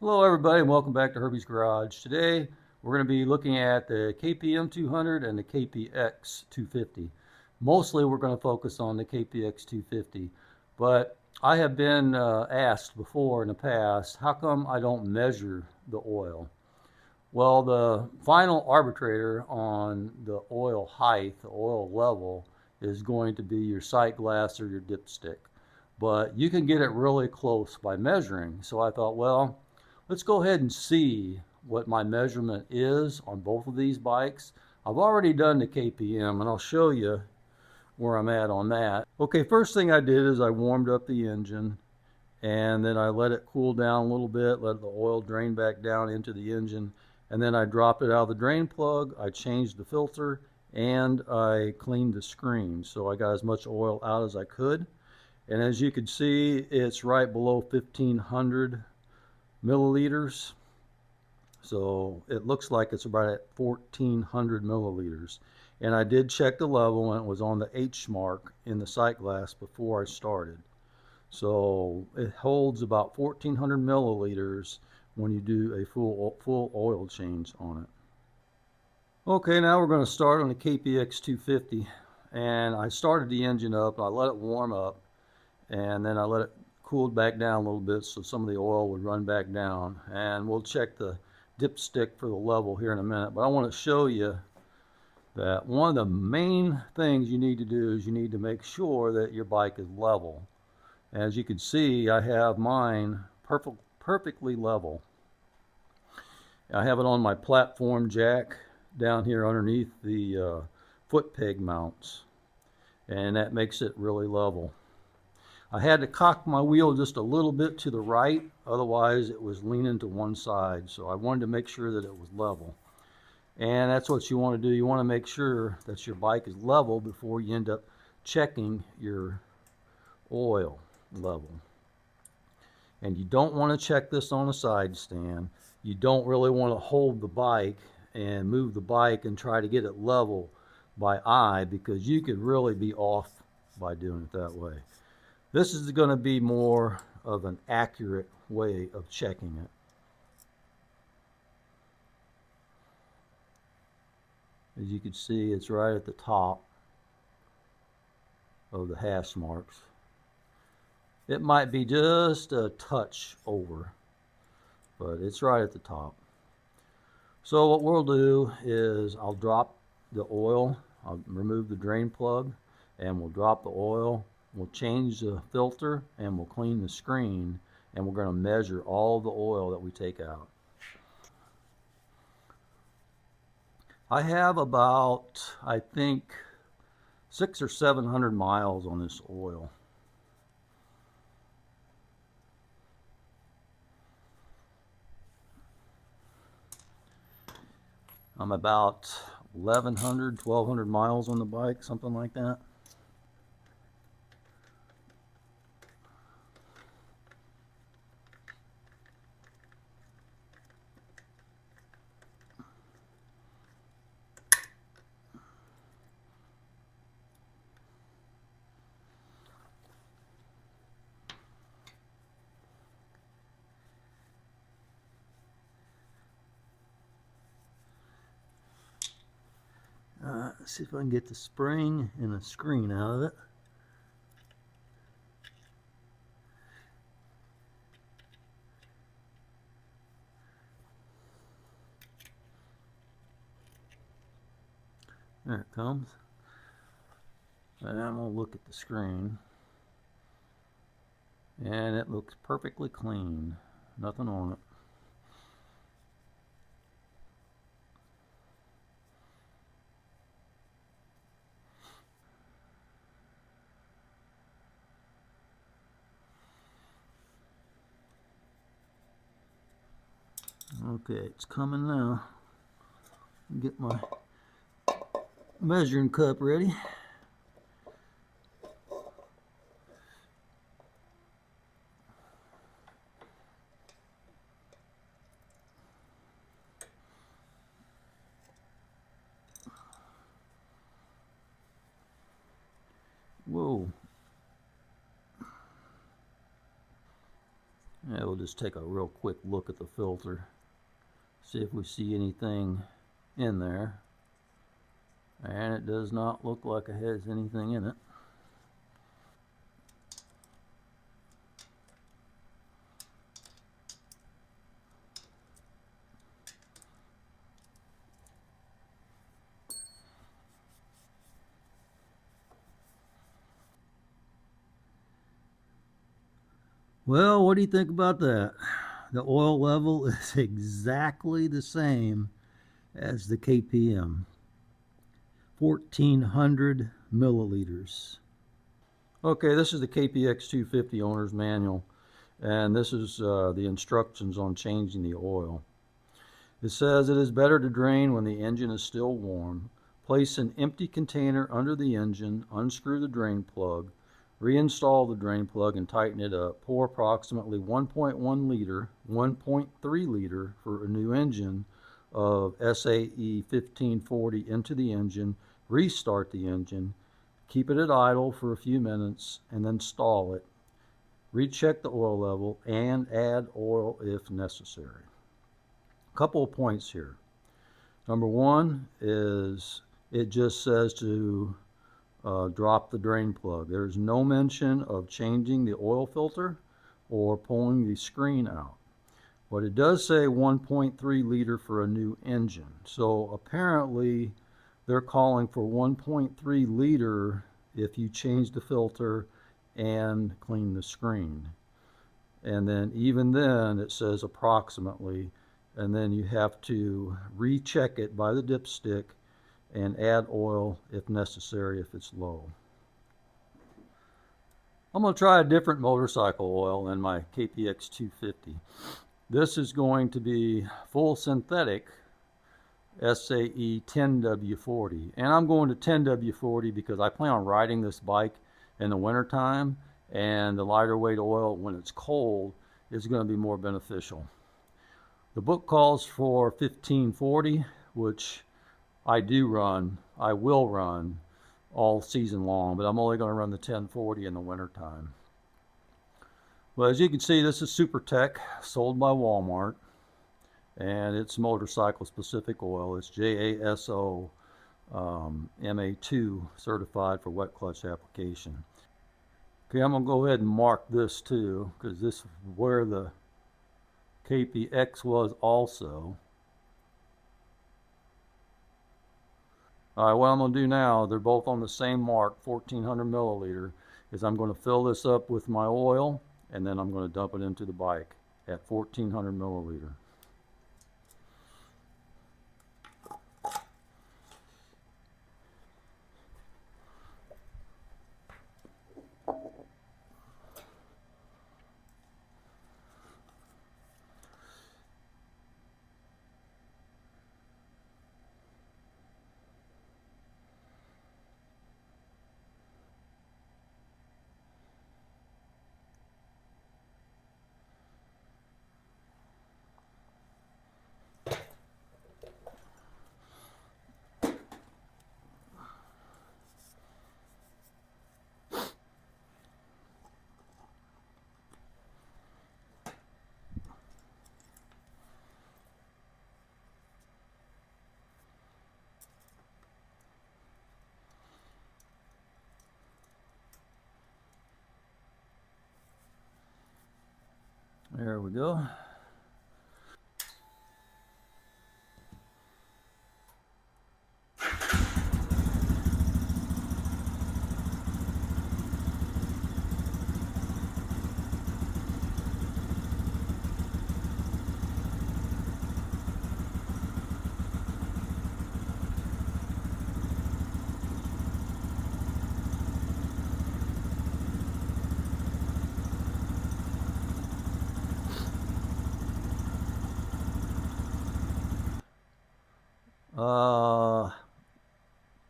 Hello everybody and welcome back to Herbies Garage. Today we're going to be looking at the KPM 200 and the KPX 250. Mostly we're going to focus on the KPX 250, but I have been asked before in the past, how come I don't measure the oil? Well, the final arbitrator on the oil height, the oil level, is going to be your sight glass or your dipstick. But you can get it really close by measuring. So I thought, well, let's go ahead and see what my measurement is on both of these bikes. I've already done the KPM and I'll show you where I'm at on that. Okay, first thing I did is I warmed up the engine and then I let it cool down a little bit, let the oil drain back down into the engine, and then I dropped it out of the drain plug, I changed the filter, and I cleaned the screen. So I got as much oil out as I could. And as you can see, it's right below 1500 milliliters. So it looks like it's about at 1400 milliliters. And I did check the level and it was on the H mark in the sight glass before I started. So it holds about 1400 milliliters when you do a full oil change on it. Okay, now we're going to start on the KPX 250. And I started the engine up, I let it warm up, and then I let it cool back down a little bit so some of the oil would run back down. And we'll check the dipstick for the level here in a minute, but I want to show you that one of the main things you need to do is you need to make sure that your bike is level. As you can see, I have mine perfectly level. I have it on my platform jack down here underneath the foot peg mounts, and that makes it really level. I had to cock my wheel just a little bit to the right, otherwise it was leaning to one side, so I wanted to make sure that it was level. And that's what you want to do. You want to make sure that your bike is level before you end up checking your oil level. And you don't want to check this on a side stand. You don't really want to hold the bike and move the bike and try to get it level by eye, because you could really be off by doing it that way. This is going to be more of an accurate way of checking it. As you can see, it's right at the top of the hash marks. It might be just a touch over, but it's right at the top. So what we'll do is I'll drop the oil, I'll remove the drain plug, and we'll drop the oil, we'll change the filter, and we'll clean the screen, and we're going to measure all the oil that we take out. I have about, I think, 600 or 700 miles on this oil. I'm about 1100, 1200 miles on the bike, something like that. Let's see if I can get the spring and the screen out of it. There it comes. And I'm going to look at the screen. And it looks perfectly clean. Nothing on it. Okay, it's coming now. Get my measuring cup ready. Whoa. Yeah, we'll just take a real quick look at the filter, see if we see anything in there. And it does not look like it has anything in it. Well, what do you think about that? The oil level is exactly the same as the KPM, 1400 milliliters. Okay, this is the KPX 250 owner's manual, and this is the instructions on changing the oil. It says it is better to drain when the engine is still warm. Place an empty container under the engine, unscrew the drain plug, reinstall the drain plug and tighten it up. Pour approximately 1.1 liter, 1.3 liter for a new engine of SAE 1540 into the engine, restart the engine, keep it at idle for a few minutes, and then stall it. Recheck the oil level and add oil if necessary. A couple of points here. Number one is it just says to drop the drain plug. There's no mention of changing the oil filter or pulling the screen out. But it does say 1.3 liter for a new engine. So apparently they're calling for 1.3 liter if you change the filter and clean the screen. And then even then it says approximately, and then you have to recheck it by the dipstick and add oil if necessary if it's low. I'm going to try a different motorcycle oil than my KPX 250. This is going to be full synthetic SAE 10W40, and I'm going to 10W40 because I plan on riding this bike in the wintertime, and the lighter weight oil when it's cold is going to be more beneficial. The book calls for 1540, which I will run all season long, but I'm only going to run the 1040 in the wintertime. Well, as you can see, this is Super Tech, sold by Walmart, and it's motorcycle specific oil. It's JASO MA2 certified for wet clutch application. Okay, I'm going to go ahead and mark this too, because this is where the KPX was also. Alright, what I'm going to do now, they're both on the same mark, 1400 milliliter, is I'm going to fill this up with my oil, and then I'm going to dump it into the bike at 1400 milliliter. There we go.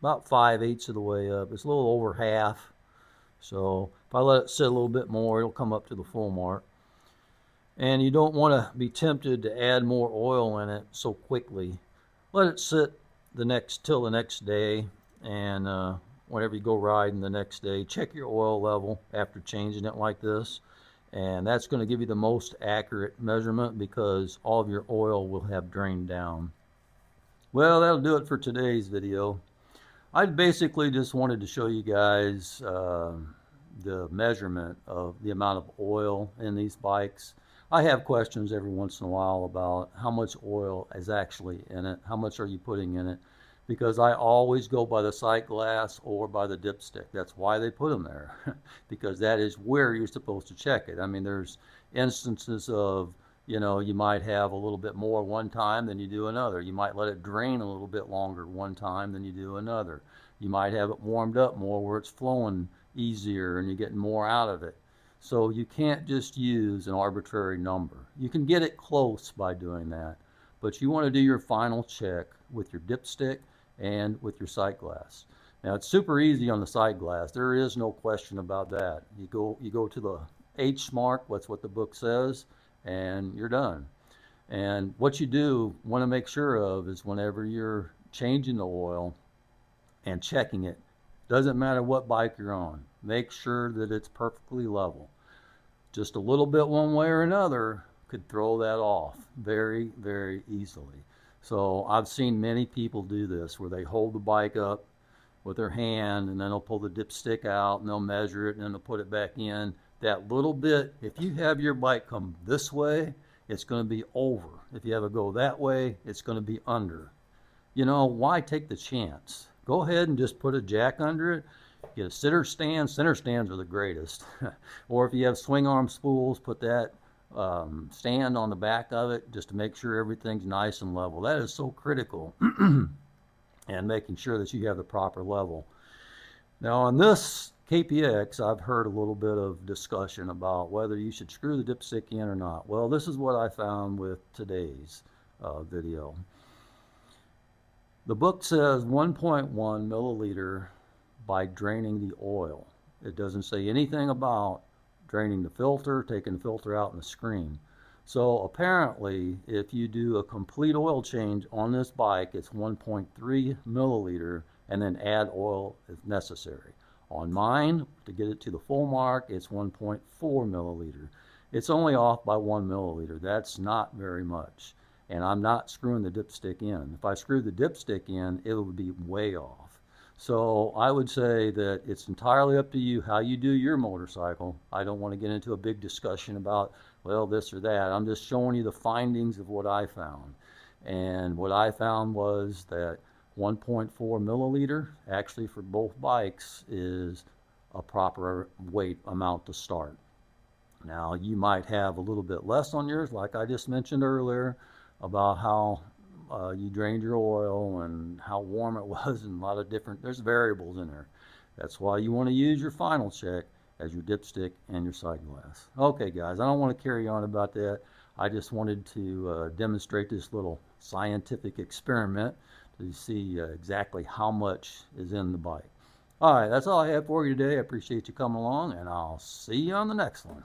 About 5/8 of the way up. It's a little over half. So if I let it sit a little bit more, it'll come up to the full mark. And you don't want to be tempted to add more oil in it so quickly. Let it sit till the next day, and whenever you go riding the next day, check your oil level after changing it like this, And that's going to give you the most accurate measurement because all of your oil will have drained down. Well, that'll do it for today's video. I basically just wanted to show you guys the measurement of the amount of oil in these bikes. I have questions every once in a while about how much oil is actually in it, how much are you putting in it, because I always go by the sight glass or by the dipstick. That's why they put them there, because that is where you're supposed to check it. I mean, there's instances of, you know, you might have a little bit more one time than you do another. You might let it drain a little bit longer one time than you do another. You might have it warmed up more where it's flowing easier and you're getting more out of it. So you can't just use an arbitrary number. You can get it close by doing that, but you want to do your final check with your dipstick and with your sight glass. Now it's super easy on the sight glass. There is no question about that. You go to the H mark, that's what the book says, and you're done. And what you do want to make sure of is whenever you're changing the oil and checking it, doesn't matter what bike you're on, make sure that it's perfectly level. Just a little bit one way or another could throw that off very, very easily. So I've seen many people do this where they hold the bike up with their hand and then they'll pull the dipstick out and they'll measure it and then they'll put it back in. That little bit, if you have your bike come this way, it's going to be over. If you have it go that way, it's going to be under. You know, why take the chance? Go ahead and just put a jack under it. Get a center stand. Center stands are the greatest. Or if you have swing arm spools, put that stand on the back of it just to make sure everything's nice and level. That is so critical. And making sure that you have the proper level. Now on this KPX, I've heard a little bit of discussion about whether you should screw the dipstick in or not. Well, this is what I found with today's video. The book says 1.1 milliliter by draining the oil. It doesn't say anything about draining the filter, taking the filter out in the screen. So apparently, if you do a complete oil change on this bike, it's 1.3 milliliter and then add oil if necessary. On mine, to get it to the full mark, it's 1.4 milliliter. It's only off by 1 milliliter. That's not very much. And I'm not screwing the dipstick in. If I screwed the dipstick in, it would be way off. So I would say that it's entirely up to you how you do your motorcycle. I don't want to get into a big discussion about, well, this or that. I'm just showing you the findings of what I found. And what I found was that 1.4 milliliter, actually for both bikes, is a proper weight amount to start. Now, you might have a little bit less on yours, like I just mentioned earlier, about how you drained your oil and how warm it was, and a lot of different, there's variables in there. That's why you want to use your final check as your dipstick and your sight glass. Okay guys, I don't want to carry on about that. I just wanted to demonstrate this little scientific experiment to see exactly how much is in the bike. All right, that's all I have for you today. I appreciate you coming along, and I'll see you on the next one.